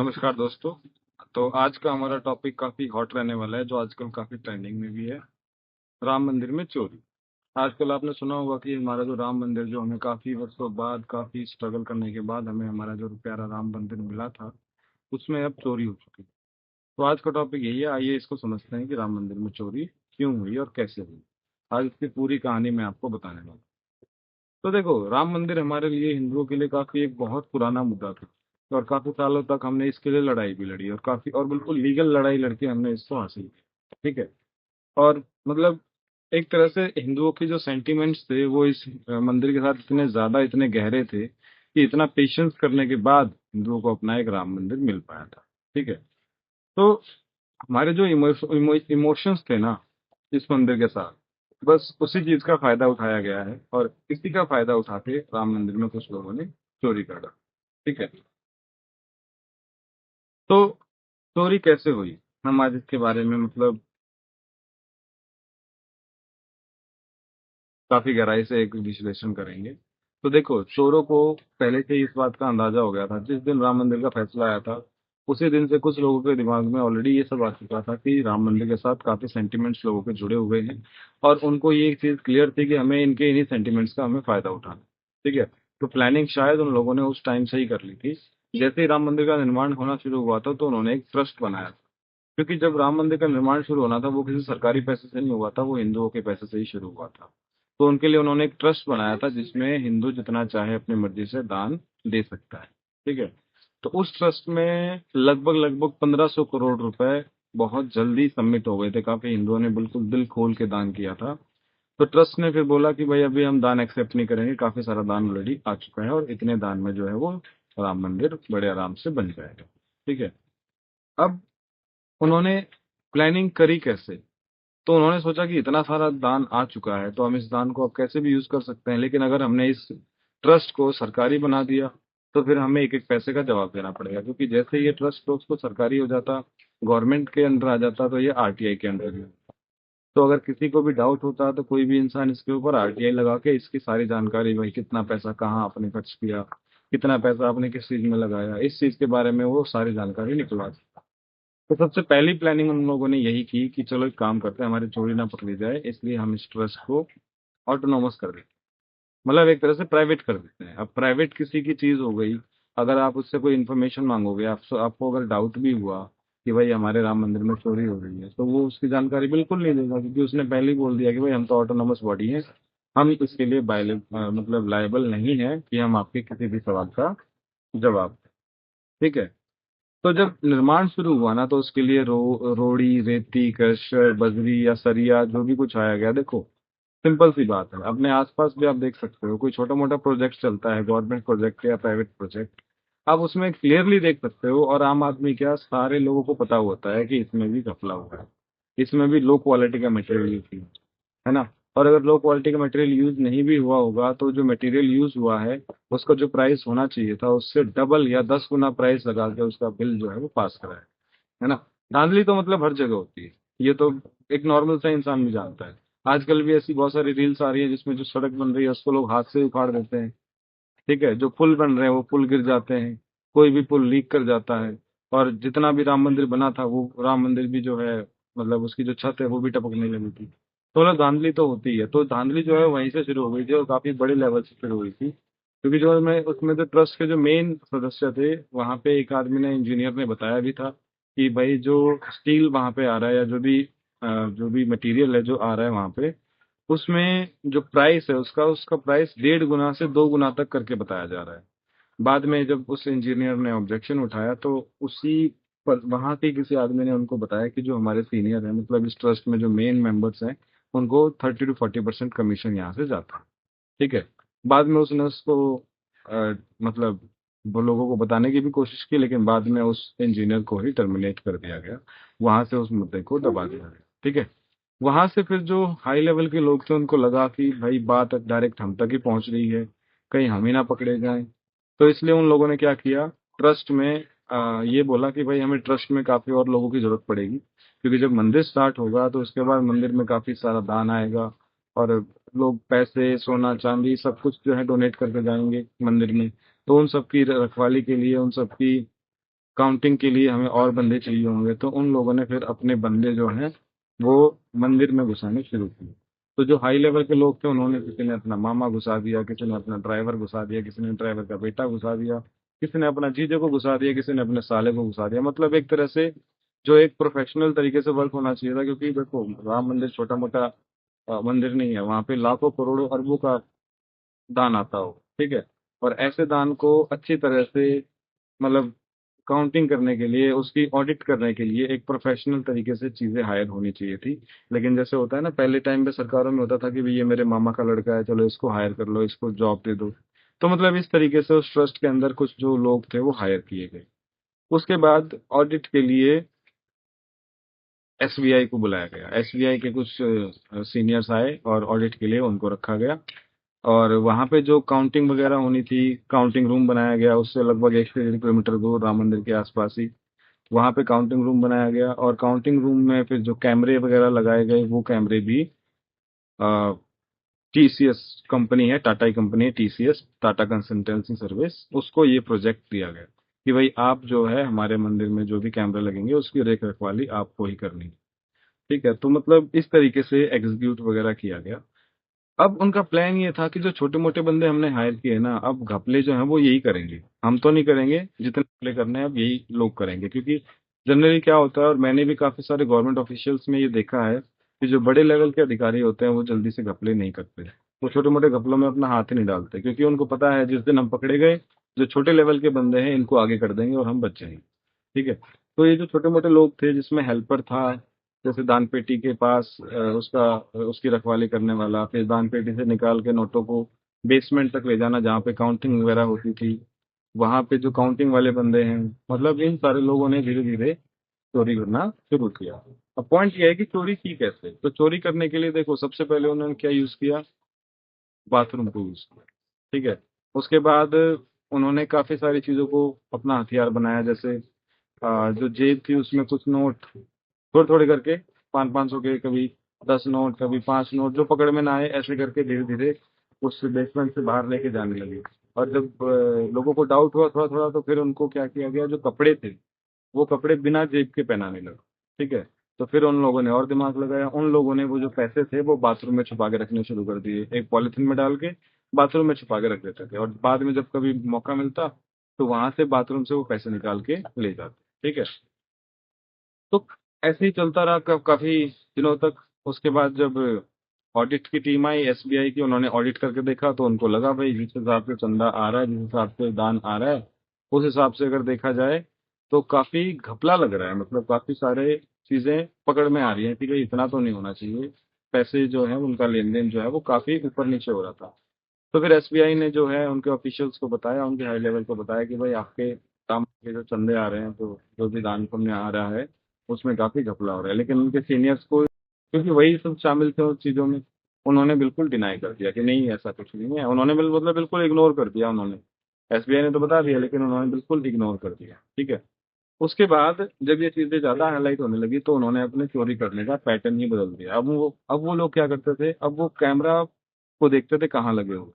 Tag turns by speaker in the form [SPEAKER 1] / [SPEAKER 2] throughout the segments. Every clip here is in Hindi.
[SPEAKER 1] नमस्कार दोस्तों। तो आज का हमारा टॉपिक काफी हॉट रहने वाला है, जो आजकल काफी ट्रेंडिंग में भी है। राम मंदिर में चोरी। आजकल आपने सुना होगा कि हमारा जो राम मंदिर, जो हमें काफी वर्षों बाद, काफी स्ट्रगल करने के बाद हमें हमारा जो प्यारा राम मंदिर मिला था, उसमें अब चोरी हो चुकी है। तो आज का टॉपिक यही है, आइए इसको समझते हैं कि राम मंदिर में चोरी क्यों हुई और कैसे हुई। आज इसकी पूरी कहानी मैं आपको बताने वाला हूँ। तो देखो, राम मंदिर हमारे लिए, हिंदुओं के लिए काफी एक बहुत पुराना मुद्दा था। और काफी सालों तक हमने इसके लिए लड़ाई भी लड़ी, और काफी और बिल्कुल लीगल लड़ाई लड़के हमने इसको हासिल किया। ठीक है। और मतलब एक तरह से हिंदुओं के जो सेंटिमेंट्स थे वो इस मंदिर के साथ इतने ज्यादा, इतने गहरे थे कि इतना पेशेंस करने के बाद हिंदुओं को अपना एक राम मंदिर मिल पाया था। ठीक है। तो हमारे जो इमोशंस थे ना इस मंदिर के साथ, बस उसी चीज का फायदा उठाया गया है, और इसी का फायदा उठा के राम मंदिर में कुछ लोगों ने चोरी करा। ठीक है। तो चोरी कैसे हुई, हम आज इसके बारे में काफी गहराई से एक विश्लेषण करेंगे। तो देखो, चोरों को पहले से ही इस बात का अंदाजा हो गया था। जिस दिन राम मंदिर का फैसला आया था, उसी दिन से कुछ लोगों के दिमाग में ऑलरेडी ये सब आ चुका था कि राम मंदिर के साथ काफी सेंटिमेंट्स लोगों के जुड़े हुए हैं। और उनको ये चीज क्लियर थी कि हमें इनके इन्हीं सेंटिमेंट्स का हमें फायदा उठाना है। ठीक है। तो प्लानिंग शायद उन लोगों ने उस टाइम से ही कर ली थी। जैसे ही राम मंदिर का निर्माण होना शुरू हुआ था, तो उन्होंने एक ट्रस्ट बनाया था। क्योंकि जब राम मंदिर का निर्माण शुरू होना था, वो किसी सरकारी पैसे से नहीं हुआ था, वो हिंदुओं के पैसे से ही शुरू हुआ था। तो उनके लिए उन्होंने एक ट्रस्ट बनाया था, जिसमें हिंदू जितना चाहे अपनी मर्जी से दान दे सकता है। ठीक है। तो उस ट्रस्ट में लगभग लगभग 1500 करोड़ रुपए बहुत जल्दी सबमिट हो गए थे। काफी हिंदुओं ने बिल्कुल दिल खोल के दान किया था। तो ट्रस्ट ने फिर बोला कि भाई अभी हम दान एक्सेप्ट नहीं करेंगे, काफी सारा दान ऑलरेडी आ चुका है, और इतने दान में जो है वो राम मंदिर बड़े आराम से बन जाएगा। ठीक है। अब उन्होंने प्लानिंग करी कैसे? तो उन्होंने सोचा कि इतना सारा दान आ चुका है, तो हम इस दान को अब कैसे भी यूज कर सकते हैं। लेकिन अगर हमने इस ट्रस्ट को सरकारी बना दिया, तो फिर हमें एक एक पैसे का जवाब देना पड़ेगा। क्योंकि जैसे ही ये ट्रस्ट को उसको सरकारी हो जाता, गवर्नमेंट के अंडर आ जाता, तो ये आरटीआई के अंडर भी। तो अगर किसी को भी डाउट होता, तो कोई भी इंसान इसके ऊपर आरटीआई लगा के इसकी सारी जानकारी, भाई कितना पैसा कहाँ आपने खर्च किया, कितना पैसा आपने किस चीज में लगाया, इस चीज के बारे में वो सारी जानकारी निकलवा। तो सबसे पहली प्लानिंग उन लोगों ने यही की कि चलो एक काम करते हैं, हमारी चोरी ना पकड़ी जाए, इसलिए हम इस ट्रस्ट को ऑटोनोमस कर देते हैं। मतलब एक तरह से प्राइवेट कर देते हैं। अब प्राइवेट किसी की चीज हो गई, अगर आप उससे कोई इन्फॉर्मेशन मांगोगे, आपको अगर डाउट भी हुआ कि भाई हमारे राम मंदिर में चोरी हो रही है, तो वो उसकी जानकारी बिल्कुल नहीं देगा, क्योंकि उसने पहले ही बोल दिया कि भाई हम तो ऑटोनोमस बॉडी है, हम इसके लिए मतलब लायबल नहीं है कि हम आपके किसी भी सवाल का जवाब दें। ठीक है। तो जब निर्माण शुरू हुआ ना, तो उसके लिए रोड़ी, रेती, क्रशर, बजरी या सरिया, जो भी कुछ आया गया, देखो सिंपल सी बात है, अपने आसपास भी आप देख सकते हो, कोई छोटा मोटा प्रोजेक्ट चलता है, गवर्नमेंट प्रोजेक्ट या प्राइवेट प्रोजेक्ट, आप उसमें क्लियरली देख सकते हो। और आम आदमी क्या, सारे लोगों को पता होता है कि इसमें भी घपला हुआ है, इसमें भी लो क्वालिटी का मटेरियल यूज किया है ना। और अगर लो क्वालिटी का मटेरियल यूज नहीं भी हुआ होगा, तो जो मटेरियल यूज हुआ है, उसका जो प्राइस होना चाहिए था, उससे डबल या 10 गुना प्राइस लगा के उसका बिल जो है वो पास कराया है ना। धांधली तो मतलब हर जगह होती है, ये तो एक नॉर्मल सा इंसान भी जानता है। आजकल भी ऐसी बहुत सारी रील्स आ रही है, जिसमें जो सड़क बन रही है उसको लोग हाथ से उखाड़ देते हैं। ठीक है। जो पुल बन रहे हैं वो पुल गिर जाते हैं, कोई भी पुल लीक कर जाता है। और जितना भी राम मंदिर बना था, वो राम मंदिर भी जो है, मतलब उसकी जो छत है वो भी टपकने लगी थी। तो मतलब धांधली तो होती है। तो धांधली जो है वहीं से शुरू हो गई थी, और काफी बड़े लेवल से शुरू हुई थी। क्योंकि जो मैं उसमें जो ट्रस्ट के जो मेन सदस्य थे, वहां पे एक आदमी ने, इंजीनियर ने बताया भी था कि भाई जो स्टील वहां पे आ रहा है, या जो भी मटेरियल है जो आ रहा है वहां पे, उसमें जो प्राइस है उसका उसका प्राइस 1.5 गुना से 2 गुना तक करके बताया जा रहा है। बाद में जब उस इंजीनियर ने ऑब्जेक्शन उठाया, तो उसी पर वहां के किसी आदमी ने उनको बताया कि जो हमारे सीनियर हैं, मतलब इस ट्रस्ट में जो मेन मेंबर्स हैं, उनको 30 to 40% कमीशन यहाँ से जाता है। ठीक है। बाद में उसने उसको मतलब वो लोगों को बताने की भी कोशिश की, लेकिन बाद में उस इंजीनियर को ही टर्मिनेट कर दिया गया, वहां से उस मुद्दे को दबा दिया गया। ठीक है। वहां से फिर जो हाई लेवल के लोग थे, उनको लगा कि भाई बात डायरेक्ट हम तक ही पहुंच रही है, कहीं हम ही ना पकड़े जाएं। तो इसलिए उन लोगों ने क्या किया, ट्रस्ट में ये बोला कि भाई हमें ट्रस्ट में काफी और लोगों की जरूरत पड़ेगी, क्योंकि जब मंदिर स्टार्ट होगा, तो उसके बाद मंदिर में काफी सारा दान आएगा, और लोग पैसे, सोना, चांदी, सब कुछ जो है डोनेट करके जाएंगे मंदिर में। तो उन सब की रखवाली के लिए, उन सब की काउंटिंग के लिए हमें और बंदे चाहिए होंगे, तो उन लोगों ने फिर अपने बंदे जो हैं वो मंदिर में घुसाने शुरू किए। तो जो हाई लेवल के लोग थे उन्होंने, किसी ने अपना मामा घुसा दिया, किसी ने अपना ड्राइवर घुसा दिया, किसी ने ड्राइवर का बेटा घुसा दिया, किसी ने अपना जीजे को घुसा दिया, किसी ने अपने साले को घुसा दिया। मतलब एक तरह से जो एक प्रोफेशनल तरीके से वर्क होना चाहिए था, क्योंकि देखो राम मंदिर छोटा मोटा मंदिर नहीं है, वहां पे लाखों करोड़ों अरबों का दान आता हो, ठीक है। और ऐसे दान को अच्छी तरह से, मतलब काउंटिंग करने के लिए, उसकी ऑडिट करने के लिए एक प्रोफेशनल तरीके से चीजें हायर होनी चाहिए थी। लेकिन जैसे होता है ना, पहले टाइम पे सरकारों में होता था कि भाई ये मेरे मामा का लड़का है, चलो इसको हायर कर लो, इसको जॉब दे दो। तो मतलब इस तरीके से उस ट्रस्ट के अंदर कुछ जो लोग थे वो हायर किए गए। उसके बाद ऑडिट के लिए एसबीआई को बुलाया गया। एसबीआई के कुछ सीनियर्स आए और ऑडिट के लिए उनको रखा गया। और वहां पे जो काउंटिंग वगैरह होनी थी, काउंटिंग रूम बनाया गया, उससे लगभग 1 से 1.5 किलोमीटर दूर राम मंदिर के आसपास ही वहां पे काउंटिंग रूम बनाया गया। और काउंटिंग रूम में फिर जो कैमरे वगैरह लगाए गए, वो कैमरे भी टीसीएस कंपनी है, टाटा की कंपनी है टीसीएस, टाटा कंसल्टेंसी सर्विस, उसको ये प्रोजेक्ट दिया गया कि भाई आप जो है हमारे मंदिर में जो भी कैमरे लगेंगे उसकी रेख रखवाली आपको ही करनी है। ठीक है, तो मतलब इस तरीके से एग्जीक्यूट वगैरह किया गया। अब उनका प्लान ये था कि जो छोटे मोटे बंदे हमने हायर किए ना, अब घपले जो हैं वो यही करेंगे, हम तो नहीं करेंगे, जितने घपले करने हैं अब यही लोग करेंगे। क्योंकि जनरली क्या होता है, और मैंने भी काफी सारे गवर्नमेंट ऑफिशियल्स में ये देखा है कि जो बड़े लेवल के अधिकारी होते हैं वो जल्दी से घपले नहीं करते, वो छोटे मोटे घपलों में अपना हाथ ही नहीं डालते, क्योंकि उनको पता है जिस दिन हम पकड़े गए, जो छोटे लेवल के बंदे हैं इनको आगे कर देंगे और हम बच जाएंगे। ठीक है। तो ये जो छोटे मोटे लोग थे, जिसमें हेल्पर था, जैसे दान पेटी के पास उसकी रखवाली करने वाला, फिर दान पेटी से निकाल के नोटों को बेसमेंट तक ले जाना जहाँ पे काउंटिंग वगैरह होती थी, वहां पे जो काउंटिंग वाले बंदे हैं, मतलब इन सारे लोगों ने धीरे धीरे चोरी करना शुरू किया। अब पॉइंट ये है कि चोरी की कैसे। तो चोरी करने के लिए देखो, सबसे पहले उन्होंने क्या यूज किया, बाथरूम को यूज किया। ठीक है। उसके बाद उन्होंने काफी सारी चीजों को अपना हथियार बनाया, जैसे जो जेब थी उसमें कुछ नोट थोड़े थोड़े करके, 500 500 के, कभी 10 नोट, कभी 5 नोट, जो पकड़ में ना आए, ऐसे करके धीरे धीरे उस बेसमेंट से बाहर लेके जाने लगे। और जब लोगों को डाउट हुआ थोड़ा थोड़ा, तो फिर उनको क्या किया गया, जो कपड़े थे वो कपड़े बिना जेब के पहनाने लगे। ठीक है। तो फिर उन लोगों ने और दिमाग लगाया, उन लोगों ने वो जो पैसे थे वो बाथरूम में छुपा के रखने शुरू कर दिए, एक पॉलिथीन में डाल के बाथरूम में छुपा के रख देते थे, और बाद में जब कभी मौका मिलता तो वहां से बाथरूम से वो पैसे निकाल के ले जाते। ठीक है। तो ऐसे ही चलता रहा काफी दिनों तक। उसके बाद जब ऑडिट की टीम आई एसबीआई की, उन्होंने ऑडिट करके देखा तो उनको लगा भाई जिस हिसाब से चंदा आ रहा है, जिस हिसाब से दान आ रहा है, उस हिसाब से अगर देखा जाए तो काफी घपला लग रहा है। मतलब काफी सारे चीजें पकड़ में आ रही हैं कि भाई इतना तो नहीं होना चाहिए, पैसे जो है उनका लेन देन जो है वो काफी ऊपर नीचे हो रहा था। तो फिर एसबीआई ने जो है उनके ऑफिशियल्स को बताया, उनके हाई लेवल को बताया कि भाई आपके काम के जो चंदे आ रहे हैं, तो जो भी दान पुण्य आ रहा है उसमें काफी घपला हो रहा है। लेकिन उनके सीनियर्स को, क्योंकि वही सब शामिल थे उस चीजों में, उन्होंने बिल्कुल डिनाई कर दिया कि नहीं ऐसा कुछ नहीं है। उन्होंने मतलब बिल्कुल इग्नोर कर दिया उन्होंने। एसबीआई ने तो बता दिया लेकिन उन्होंने बिल्कुल इग्नोर कर दिया। ठीक है। उसके बाद जब ये चीजें ज्यादा हाईलाइट होने लगी तो उन्होंने अपने चोरी करने का पैटर्न ही बदल दिया। अब वो लोग क्या करते थे, अब वो कैमरा को देखते थे कहाँ लगे हुए,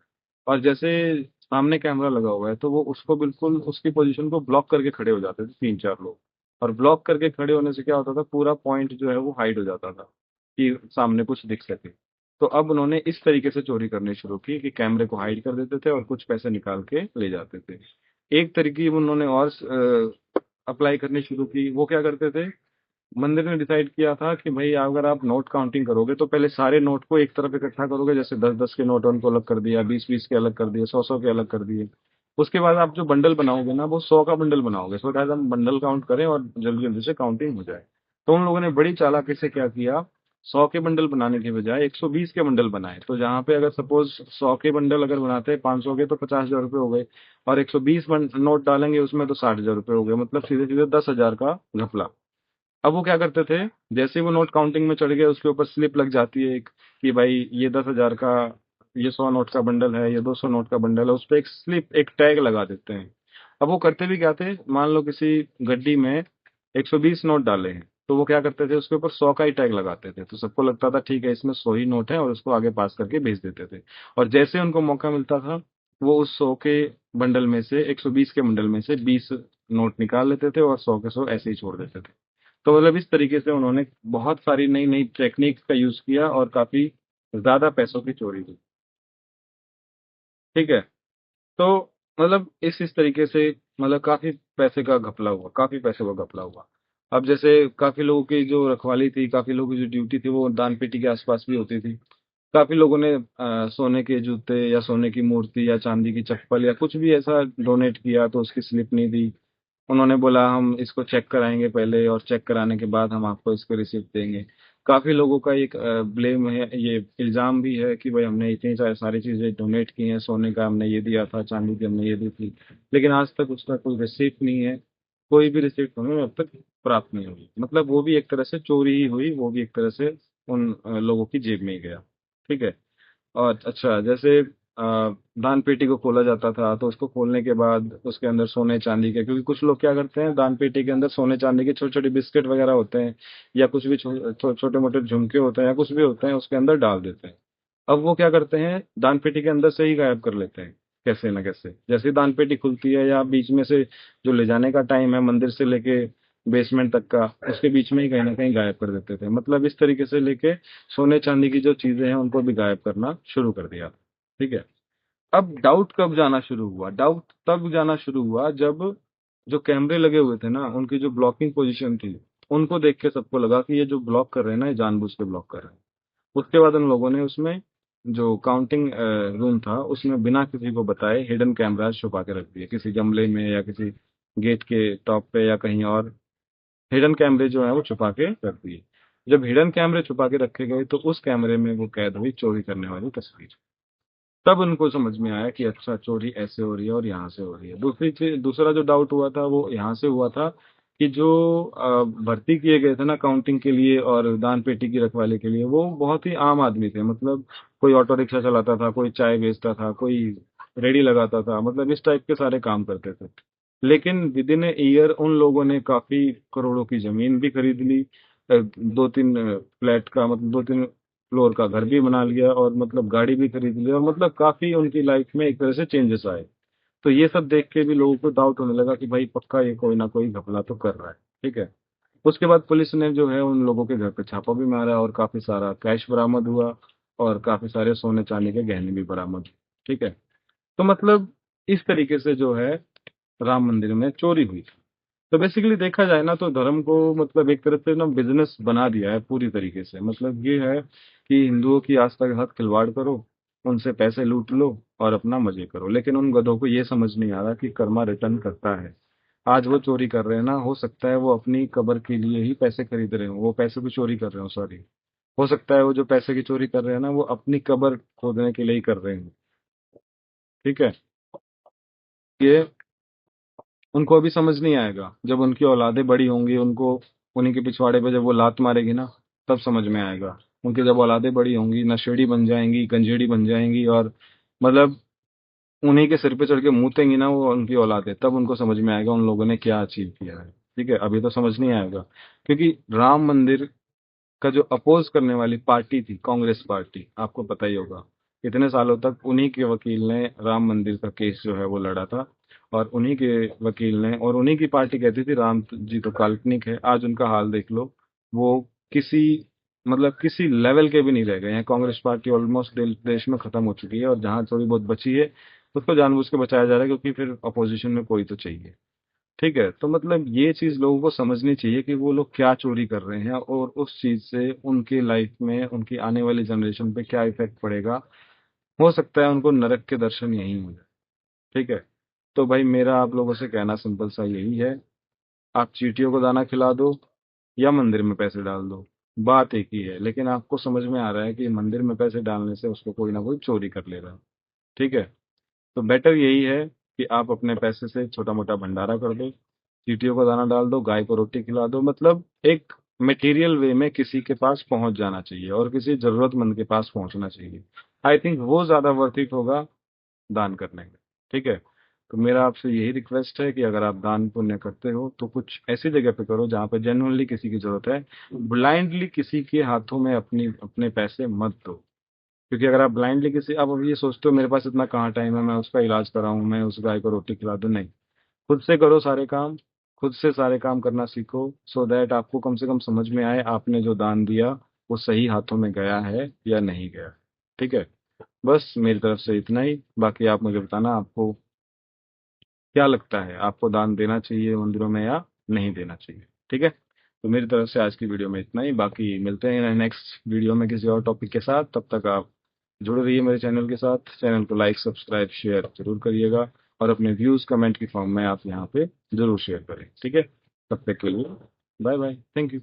[SPEAKER 1] और जैसे सामने कैमरा लगा हुआ है तो वो उसको बिल्कुल उसकी पोजीशन को ब्लॉक करके खड़े हो जाते थे 3 4 लोग। और ब्लॉक करके खड़े होने से क्या होता था, पूरा पॉइंट जो है वो हाइड हो जाता था कि सामने कुछ दिख सके। तो अब उन्होंने इस तरीके से चोरी करनी शुरू की कि कैमरे को हाइड कर देते थे और कुछ पैसे निकाल के ले जाते थे। एक तरीके उन्होंने और अप्लाई करनी शुरू की। वो क्या करते थे, मंदिर ने डिसाइड किया था कि भाई अगर आप नोट काउंटिंग करोगे तो पहले सारे नोट को एक तरफ इकट्ठा करोगे, जैसे 10 10 के नोट उनको अलग कर दिया, 20 20 के अलग कर दिए, 100 100 के अलग कर दिए। उसके बाद आप जो बंडल बनाओगे ना, वो 100 का बंडल बनाओगे, सो दैट हम बंडल काउंट करें और जल्दी जल्दी से काउंटिंग हो जाए। तो उन लोगों ने बड़ी चालाकी से क्या किया, 100 के बंडल बनाने के बजाय 120 के बंडल बनाए। तो जहाँ पे अगर सपोज 100 के बंडल अगर बनाते हैं 500 के, तो 50,000 रुपये हो गए, और 120 नोट डालेंगे उसमें तो 60,000 रुपये हो गए, मतलब सीधे सीधे 10,000 का घपला। अब वो क्या करते थे, जैसे ही वो नोट काउंटिंग में चढ़ गए उसके ऊपर स्लिप लग जाती है एक, कि भाई ये 10,000 का, ये 100 नोट का बंडल है, ये 200 नोट का बंडल है, उस पर एक स्लिप, एक टैग लगा देते हैं। अब वो करते भी क्या थे, मान लो किसी गड्डी में 120 नोट डाले हैं, तो वो क्या करते थे, उसके ऊपर 100 का ही टैग लगाते थे, तो सबको लगता था ठीक है इसमें 100 ही नोट है, और उसको आगे पास करके भेज देते थे। और जैसे उनको मौका मिलता था, वो उस 100 के बंडल में से, 120 के बंडल में से 20 नोट निकाल लेते थे और 100 के 100 ऐसे ही छोड़ देते थे। तो मतलब इस तरीके से उन्होंने बहुत सारी नई नई टेक्निक्स का यूज किया और काफी ज्यादा पैसों की चोरी की। ठीक है। तो मतलब इस तरीके से मतलब काफी पैसे का घपला हुआ, काफी पैसे का घपला हुआ। अब जैसे काफी लोगों की जो रखवाली थी, काफी लोगों की जो ड्यूटी थी, वो दान पेटी के आसपास भी होती थी। काफी लोगों ने सोने के जूते या सोने की मूर्ति या चांदी की चप्पल या कुछ भी ऐसा डोनेट किया तो उसकी स्लिप नहीं दी। उन्होंने बोला हम इसको चेक कराएंगे पहले और चेक कराने के बाद हम आपको इसको रिसिप्ट देंगे। काफी लोगों का एक ब्लेम है, ये इल्जाम भी है कि भाई हमने इतनी सारी चीजें डोनेट की हैं, सोने का हमने ये दिया था, चांदी की हमने ये दी थी, लेकिन आज तक उसका कोई रिसिप्ट नहीं है। कोई भी रिसिप्ट हमें अब तक प्राप्त नहीं हुई। मतलब वो भी एक तरह से चोरी ही हुई, वो भी एक तरह से उन लोगों की जेब में ही गया। ठीक है। और अच्छा, जैसे दान पेटी को खोला जाता था तो उसको खोलने के बाद उसके अंदर सोने चांदी के, क्योंकि कुछ लोग क्या करते हैं, दान पेटी के अंदर सोने चांदी के छोटे छोटे बिस्किट वगैरह होते हैं या कुछ भी छोटे मोटे झुमके होते हैं या कुछ भी होते हैं, उसके अंदर डाल देते हैं। अब वो क्या करते हैं, दान पेटी के अंदर से ही गायब कर लेते हैं कैसे ना कैसे। जैसे ही दान पेटी खुलती है या बीच में से जो ले जाने का टाइम है मंदिर से लेके बेसमेंट तक का, उसके बीच में ही कहीं ना कहीं गायब कर देते थे। मतलब इस तरीके से लेके सोने चांदी की जो चीजें हैं उनको भी गायब करना शुरू कर दिया। ठीक है। अब डाउट कब जाना शुरू हुआ? डाउट तब जाना शुरू हुआ जब जो कैमरे लगे हुए थे ना, उनकी जो ब्लॉकिंग पोजीशन थी, उनको देख के सबको लगा कि ये जो ब्लॉक कर रहे हैं ना, ये जानबूझ के ब्लॉक कर रहे हैं। उसके बाद उन लोगों ने उसमें जो काउंटिंग रूम था उसमें बिना किसी को बताए हिडन कैमराज छुपा के रख दिए, किसी गमले में या किसी गेट के टॉप पे या कहीं और। हिडन कैमरे जो है वो छुपा के रख दिए। जब हिडन कैमरे छुपा के रखे गए तो उस कैमरे में वो कैद हुई चोरी करने वाली तस्वीर। तब उनको समझ में आया कि अच्छा, चोरी ऐसे हो रही है और यहाँ से हो रही है। दूसरी चीज, दूसरा जो डाउट हुआ था वो यहाँ से हुआ था कि जो भर्ती किए गए थे ना काउंटिंग के लिए और दान पेटी की रखवाली के लिए, वो बहुत ही आम आदमी थे। मतलब कोई ऑटो रिक्शा चलाता था, कोई चाय बेचता था, कोई रेडी लगाता था, मतलब इस टाइप के सारे काम करते थे। लेकिन विद इन ए ईयर उन लोगों ने काफी करोड़ों की जमीन भी खरीद ली, दो तीन फ्लैट का मतलब दो तीन फ्लोर का घर भी बना लिया और मतलब गाड़ी भी खरीद ली, और मतलब काफी उनकी लाइफ में एक तरह से चेंजेस आए। तो ये सब देख के भी लोगों को डाउट होने लगा कि भाई पक्का ये कोई ना कोई घपला तो कर रहा है। ठीक है। उसके बाद पुलिस ने जो है उन लोगों के घर पे छापा भी मारा और काफी सारा कैश बरामद हुआ और काफी सारे सोने चांदी के गहने भी बरामद हुए। ठीक है। तो मतलब इस तरीके से जो है राम मंदिर में चोरी हुई। तो बेसिकली देखा जाए ना तो धर्म को मतलब एक तरह से ना बिजनेस बना दिया है पूरी तरीके से। मतलब ये है कि हिंदुओं की आस्था के साथ खिलवाड़ करो, उनसे पैसे लूट लो और अपना मजे करो। लेकिन उन गधों को ये समझ नहीं आ रहा कि कर्मा रिटर्न करता है। आज वो चोरी कर रहे हैं ना, हो सकता है वो अपनी कब्र के लिए ही पैसे खरीद रहे हो, वो पैसे की चोरी कर रहे हो, सॉरी। हो सकता है वो जो पैसे की चोरी कर रहे हैं ना, वो अपनी कब्र खोदने के लिए ही कर रहे हैं। ठीक है। ये उनको अभी समझ नहीं आएगा, जब उनकी औलादें बड़ी होंगी, उनको उन्हीं के पिछवाड़े पे जब वो लात मारेगी ना, तब समझ में आएगा। उनकी जब औलादें बड़ी होंगी, नशेड़ी बन जाएंगी, गंजेड़ी बन जाएंगी और मतलब उन्हीं के सिर पे चढ़ के मूतेंगी ना वो उनकी औलादें, तब उनको समझ में आएगा उन लोगों ने क्या अचीव किया है। ठीक है। अभी तो समझ नहीं आएगा, क्योंकि राम मंदिर का जो अपोज करने वाली पार्टी थी, कांग्रेस पार्टी, आपको पता ही होगा, इतने सालों तक उन्हीं के वकील ने राम मंदिर का केस जो है वो लड़ा था। और उन्हीं के वकील ने और उन्हीं की पार्टी कहती थी राम जी तो काल्पनिक है। आज उनका हाल देख लो। वो किसी मतलब किसी लेवल के भी नहीं रह गए हैं। कांग्रेस पार्टी ऑलमोस्ट देश में खत्म हो चुकी है और जहां थोड़ी बहुत बची है उसको जानबूझ के बचाया जा रहा है, क्योंकि फिर अपोजिशन में कोई तो चाहिए। ठीक है। तो मतलब ये चीज लोगों को समझनी चाहिए कि वो लोग क्या चोरी कर रहे हैं और उस चीज से उनकी लाइफ में, उनकी आने वाली जनरेशन पे क्या इफेक्ट पड़ेगा। हो सकता है उनको नरक के दर्शन यही हो जाए। ठीक है। तो भाई मेरा आप लोगों से कहना सिंपल सा यही है, आप चींटियों को दाना खिला दो या मंदिर में पैसे डाल दो, बात एक ही है। लेकिन आपको समझ में आ रहा है कि मंदिर में पैसे डालने से उसको कोई ना कोई चोरी कर ले रहा है। ठीक है। तो बेटर यही है कि आप अपने पैसे से छोटा मोटा भंडारा कर दो, चींटियों को दाना डाल दो, गाय को रोटी खिला दो। मतलब एक मटेरियल वे में किसी के पास पहुंच जाना चाहिए और किसी जरूरतमंद के पास पहुंचना चाहिए। आई थिंक वो ज्यादा वर्थ इट होगा दान करने में। ठीक है। तो मेरा आपसे यही रिक्वेस्ट है कि अगर आप दान पुण्य करते हो तो कुछ ऐसी जगह पे करो जहाँ पे जेन्युइनली किसी की जरूरत है। ब्लाइंडली किसी के हाथों में अपनी अपने पैसे मत दो। क्योंकि अगर आप ब्लाइंडली किसी, आप अभी ये सोचते हो मेरे पास इतना कहाँ टाइम है मैं उसका इलाज कराऊं, मैं उस गाय को रोटी खिला दूं, नहीं। खुद से करो सारे काम, खुद से सारे काम करना सीखो, सो दैट आपको कम से कम समझ में आए आपने जो दान दिया वो सही हाथों में गया है या नहीं गया। ठीक है। बस मेरी तरफ से इतना ही, बाकी आप मुझे बताना आपको क्या लगता है, आपको दान देना चाहिए मंदिरों में या नहीं देना चाहिए। ठीक है। तो मेरी तरफ से आज की वीडियो में इतना ही, बाकी मिलते हैं नेक्स्ट वीडियो में किसी और टॉपिक के साथ। तब तक आप जुड़े रहिए मेरे चैनल के साथ, चैनल को लाइक सब्सक्राइब शेयर जरूर करिएगा, और अपने व्यूज कमेंट की फॉर्म में आप यहाँ पे जरूर शेयर करें। ठीक है। तब तक के लिए बाय बाय, थैंक यू।